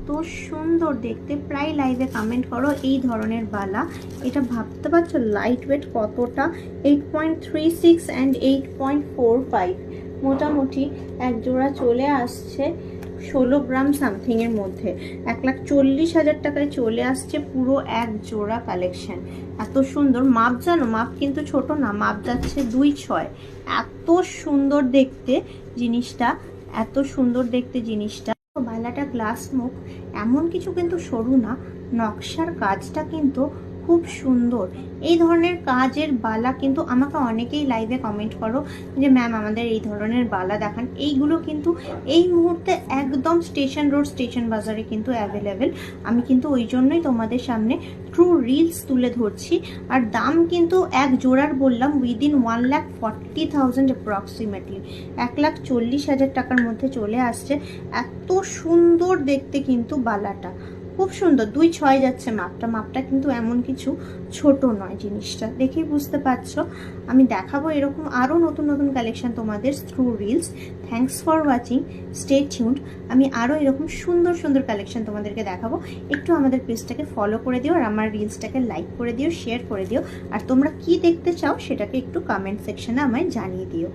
এত সুন্দর দেখতে। প্রায় লাইভে কমেন্ট করো এই ধরনের বালা। এটা ভাবতে পারছো লাইট ওয়েট কতটা, 8.36 অ্যান্ড 8.45, মোটামুটি এক জোড়া চলে আসছে 16 গ্রাম সামথিং এর মধ্যে। 1,40,000 টাকায় চলে আসছে পুরো এক জোড়া কালেকশন। এত সুন্দর মাপ, জানো মাপ কিন্তু ছোট না, মাপ যাচ্ছে 2.6। এত সুন্দর দেখতে জিনিসটা, এত সুন্দর দেখতে জিনিসটা। বালাটা গ্লাস মুখ, এমন কিছু কিন্তু সরু না, নকশার কাজটা কিন্তু খুব সুন্দর। এই ধরনের কাজের বালা কিন্তু আমাকে অনেকেই লাইভে কমেন্ট করো যে ম্যাম আমাদের এই ধরনের বালা দেখান। এইগুলো কিন্তু এই মুহূর্তে একদম স্টেশন রোড, স্টেশন বাজারে কিন্তু অ্যাভেলেবেল। আমি কিন্তু ওই জন্যই তোমাদের সামনে ট্রু রিলস তুলে ধরছি। আর দাম কিন্তু এক জোড়ার বললাম উইদিন 1,40,000 অ্যাপ্রক্সিমেটলি, 1,40,000 টাকার মধ্যে চলে আসছে। এত সুন্দর দেখতে কিন্তু বালাটা, খুব সুন্দর। 2.6 যাচ্ছে মাপটা, মাপটা কিন্তু এমন কিছু ছোট নয়। জিনিসটা দেখেই বুঝতে পারছো। আমি দেখাবো এরকম আরও নতুন নতুন কালেকশন তোমাদের through reels. Thanks for watching, stay tuned. আমি আরও এরকম সুন্দর সুন্দর কালেকশন তোমাদেরকে দেখাবো। একটু আমাদের পেজটাকে ফলো করে দিও, আর আমার রিলসটাকে লাইক করে দিও, শেয়ার করে দিও। আর তোমরা কি দেখতে চাও সেটাকে একটু কমেন্ট সেকশনে আমায় জানিয়ে দিও।